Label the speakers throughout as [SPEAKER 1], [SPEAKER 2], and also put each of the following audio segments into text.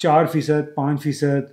[SPEAKER 1] 4%, 5%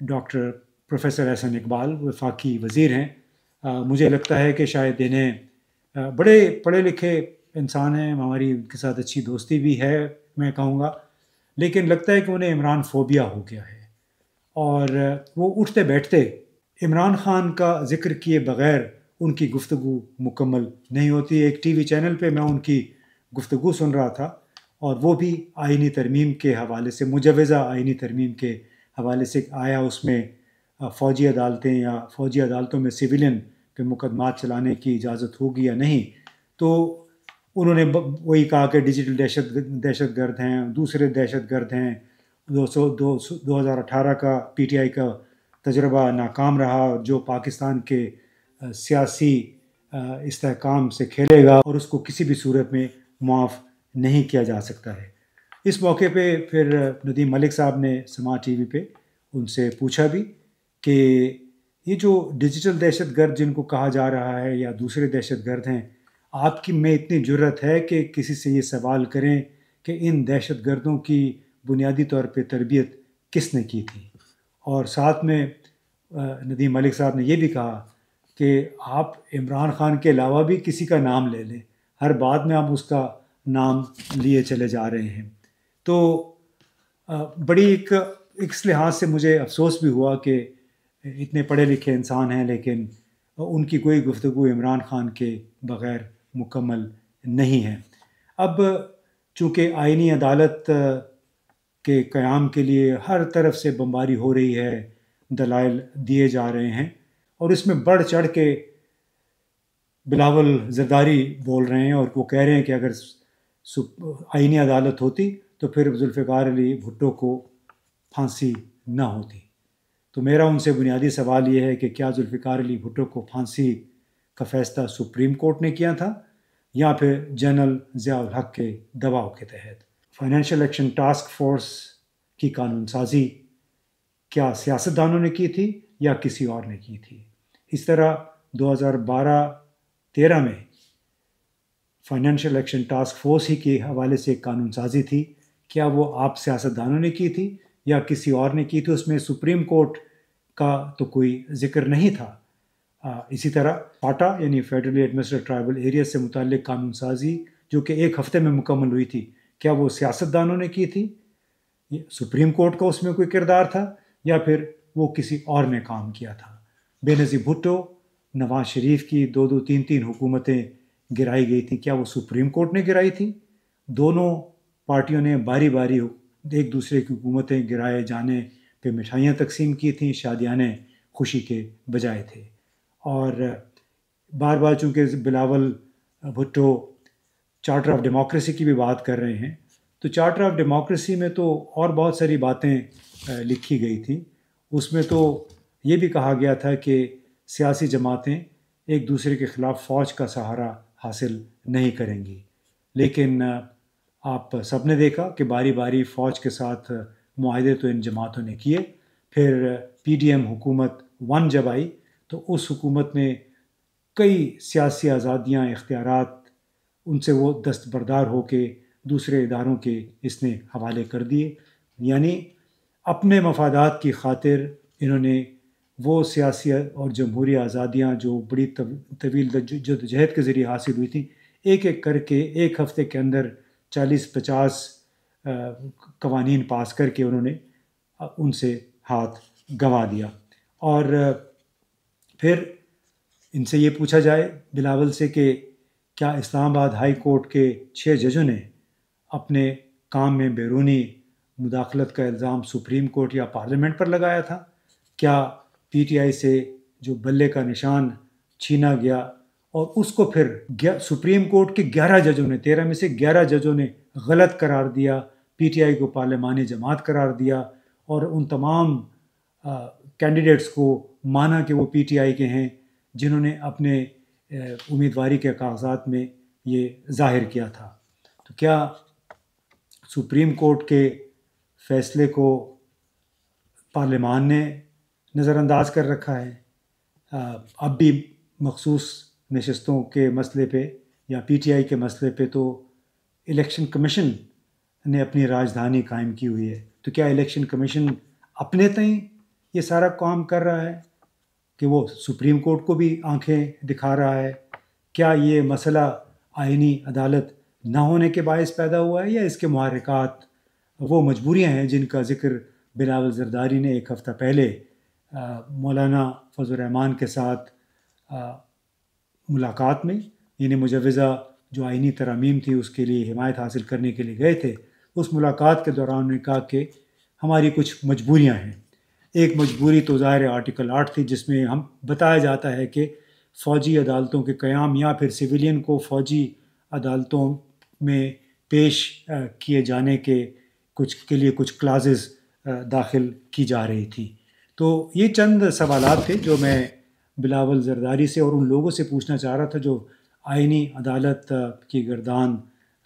[SPEAKER 1] doctor professor Ahsan Iqbal وفاقی وزیر ہیں. مجھے لگتا ہے کہ شاید انہیں بڑے پڑھے لکھے انسان ہیں, ہماری ان کے ساتھ اچھی دوستی بھی ہے میں کہوں گا, لیکن لگتا ہے کہ انہیں عمران فوبیا ہو گیا ہے, اور وہ اٹھتے بیٹھتے عمران خان کا ذکر کیے بغیر ان کی گفتگو مکمل نہیں ہوتی. ایک ٹی وی چینل پہ میں ان کی گفتگو سن رہا تھا, اور وہ بھی آئینی ترمیم کے حوالے سے, مجوزہ آئینی ترمیم کے حوالے سے آیا. اس میں فوجی عدالتیں یا فوجی عدالتوں میں سویلین پہ مقدمات چلانے کی اجازت ہوگی یا نہیں, تو انہوں نے وہی کہا کہ ڈیجیٹل دہشت گرد ہیں, دوسرے دہشت گرد ہیں. 2018 کا پی ٹی آئی کا تجربہ ناکام رہا, جو پاکستان کے سیاسی استحکام سے کھیلے گا اور اس کو کسی بھی صورت میں معاف نہیں کیا جا سکتا ہے. اس موقع پہ پھر ندیم ملک صاحب نے سماج ٹی وی پہ ان سے پوچھا بھی کہ یہ جو ڈیجیٹل دہشت گرد جن کو کہا جا رہا ہے یا دوسرے دہشت گرد ہیں, آپ کی میں اتنی جرت ہے کہ کسی سے یہ سوال کریں کہ ان دہشت گردوں کی بنیادی طور پہ تربیت کس نے کی تھی. اور ساتھ میں ندیم ملک صاحب نے یہ بھی کہا کہ آپ عمران خان کے علاوہ بھی کسی کا نام لے لیں, ہر بات میں آپ اس کا نام لیے چلے جا رہے ہیں. تو بڑی اس لحاظ سے مجھے افسوس بھی ہوا کہ اتنے پڑھے لکھے انسان ہیں لیکن ان کی کوئی گفتگو عمران خان کے بغیر مکمل نہیں ہے. اب چونکہ آئینی عدالت کے قیام کے لیے ہر طرف سے بمباری ہو رہی ہے, دلائل دیے جا رہے ہیں, اور اس میں بڑھ چڑھ کے بلاول زرداری بول رہے ہیں, اور وہ کہہ رہے ہیں کہ اگر آئینی عدالت ہوتی تو پھر ذوالفقار علی بھٹو کو پھانسی نہ ہوتی. تو میرا ان سے بنیادی سوال یہ ہے کہ کیا ذوالفقار علی بھٹو کو پھانسی کا فیصلہ سپریم کورٹ نے کیا تھا یا پھر جنرل ضیاء الحق کے دباؤ کے تحت؟ فائنینشیل ایکشن ٹاسک فورس کی قانون سازی کیا سیاستدانوں نے کی تھی یا کسی اور نے کی تھی؟ اس طرح 2012-13 میں فائنینشیل ایکشن ٹاسک فورس ہی کے حوالے سے ایک قانون سازی تھی, کیا وہ آپ سیاستدانوں نے کی تھی یا کسی اور نے کی تھی؟ اس میں سپریم کورٹ کا تو کوئی ذکر نہیں تھا. اسی طرح فاٹا یعنی فیڈرلی ایڈمنسٹریڈ ٹرائبل ایریا سے متعلق قانون سازی جو کہ ایک ہفتے میں مکمل ہوئی تھی, کیا وہ سیاستدانوں نے کی تھی؟ سپریم کورٹ کا اس میں کوئی کردار تھا یا پھر وہ کسی اور نے کام کیا تھا؟ بے نظیر بھٹو, نواز شریف کی 2-3 حکومتیں گرائی گئی تھیں, کیا وہ سپریم کورٹ نے گرائی تھی؟ دونوں پارٹیوں نے باری باری ایک دوسرے کی حکومتیں گرائے جانے پہ مٹھائیاں تقسیم کی تھیں, شادیانے خوشی کے بجائے تھے. اور بار بار چونکہ Bilawal Bhutto charter of democracy کی بھی بات کر رہے ہیں, تو چارٹر آف ڈیموکریسی میں تو اور بہت ساری باتیں لکھی گئی تھیں. اس میں تو یہ بھی کہا گیا تھا کہ سیاسی جماعتیں ایک دوسرے کے خلاف فوج کا سہارا حاصل نہیں کریں گی, لیکن آپ سب نے دیکھا کہ باری باری فوج کے ساتھ معاہدے تو ان جماعتوں نے کیے. پھر پی ڈی ایم حکومت 1 جب آئی تو اس حکومت نے کئی سیاسی آزادیاں, اختیارات ان سے وہ دستبردار ہو کے دوسرے اداروں کے اس نے حوالے کر دیے. یعنی اپنے مفادات کی خاطر انہوں نے وہ سیاسی اور جمہوری آزادیاں جو بڑی طویل جدوجہد کے ذریعے حاصل ہوئی تھیں, ایک ایک کر کے ایک ہفتے کے اندر 40-50 قوانین پاس کر کے انہوں نے ان سے ہاتھ گنوا دیا. اور پھر ان سے یہ پوچھا جائے بلاول سے کہ کیا اسلام آباد ہائی کورٹ کے 6 ججوں نے اپنے کام میں بیرونی مداخلت کا الزام سپریم کورٹ یا پارلیمنٹ پر لگایا تھا؟ کیا پی ٹی آئی سے جو بلے کا نشان چھینا گیا اور اس کو پھر سپریم کورٹ کے 11 ججوں نے, 13 میں سے 11 ججوں نے غلط قرار دیا, پی ٹی آئی کو پارلیمانی جماعت قرار دیا, اور ان تمام کینڈیڈیٹس کو مانا کہ وہ پی ٹی آئی کے ہیں جنہوں نے اپنے امیدواری کے کاغذات میں یہ ظاہر کیا تھا؟ تو کیا سپریم کورٹ کے فیصلے کو پارلیمان نے نظر انداز کر رکھا ہے؟ اب بھی مخصوص نشستوں کے مسئلے پہ یا پی ٹی آئی کے مسئلے پہ تو الیکشن کمیشن نے اپنی راجدھانی قائم کی ہوئی ہے. تو کیا الیکشن کمیشن اپنے تئیں یہ سارا کام کر رہا ہے کہ وہ سپریم کورٹ کو بھی آنکھیں دکھا رہا ہے؟ کیا یہ مسئلہ آئینی عدالت نہ ہونے کے باعث پیدا ہوا ہے، یا اس کے محرکات وہ مجبوریاں ہیں جن کا ذکر بلاول زرداری نے ایک ہفتہ پہلے مولانا فضل الرحمان کے ساتھ ملاقات میں، یعنی مجوزہ جو آئینی ترامیم تھی اس کے لیے حمایت حاصل کرنے کے لیے گئے تھے، اس ملاقات کے دوران انہوں نے کہا کہ ہماری کچھ مجبوریاں ہیں۔ ایک مجبوری تو ظاہر آرٹیکل 8 تھی، جس میں ہم بتایا جاتا ہے کہ فوجی عدالتوں کے قیام یا پھر سویلین کو فوجی عدالتوں میں پیش کیے جانے کے لیے کچھ کلازز داخل کی جا رہی تھی۔ تو یہ چند سوالات تھے جو میں بلاول زرداری سے اور ان لوگوں سے پوچھنا چاہ رہا تھا جو آئینی عدالت کی گردان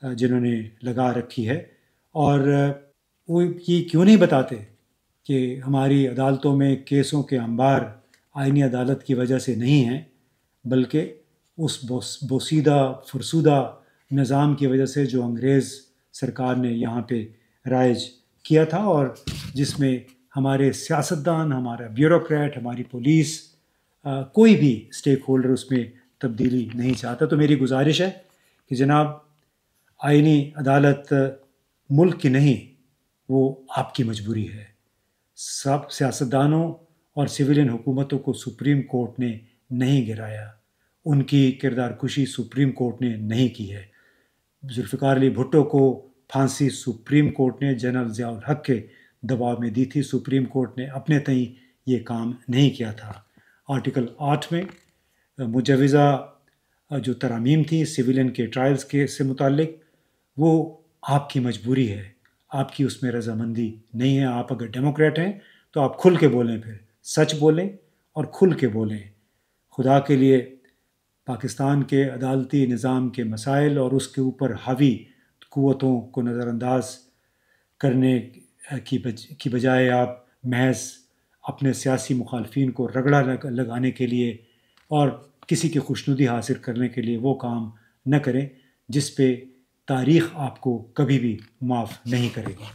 [SPEAKER 1] جنہوں نے لگا رکھی ہے، اور وہ یہ کیوں نہیں بتاتے کہ ہماری عدالتوں میں کیسوں کے انبار آئینی عدالت کی وجہ سے نہیں ہیں، بلکہ اس بوسیدہ فرسودہ نظام کی وجہ سے جو انگریز سرکار نے یہاں پہ رائج کیا تھا، اور جس میں ہمارے سیاستدان، ہمارا بیوروکریٹ، ہماری پولیس، کوئی بھی اسٹیک ہولڈر اس میں تبدیلی نہیں چاہتا۔ تو میری گزارش ہے کہ جناب، آئینی عدالت ملک کی نہیں، وہ آپ کی مجبوری ہے۔ سب سیاستدانوں اور سویلین حکومتوں کو سپریم کورٹ نے نہیں گرایا، ان کی کردار کشی سپریم کورٹ نے نہیں کی ہے۔ ذوالفقار علی بھٹو کو پھانسی سپریم کورٹ نے جنرل ضیاء الحق کے دباؤ میں دی تھی، سپریم کورٹ نے اپنے تئیں یہ کام نہیں کیا تھا۔ آرٹیکل 8 میں مجوزہ جو ترامیم تھیں سویلین کے ٹرائلز کے سے متعلق، وہ آپ کی مجبوری ہے، آپ کی اس میں رضامندی نہیں ہے۔ آپ اگر ڈیموکریٹ ہیں تو آپ کھل کے بولیں، پھر سچ بولیں اور کھل کے بولیں۔ خدا کے لیے پاکستان کے عدالتی نظام کے مسائل اور اس کے اوپر حاوی قوتوں کو نظر انداز کرنے کی بجائے آپ محض اپنے سیاسی مخالفین کو رگڑا لگانے کے لیے اور کسی کی خوشنودی حاصل کرنے کے لیے وہ کام نہ کریں جس پہ تاریخ آپ کو کبھی بھی معاف نہیں کرے گی۔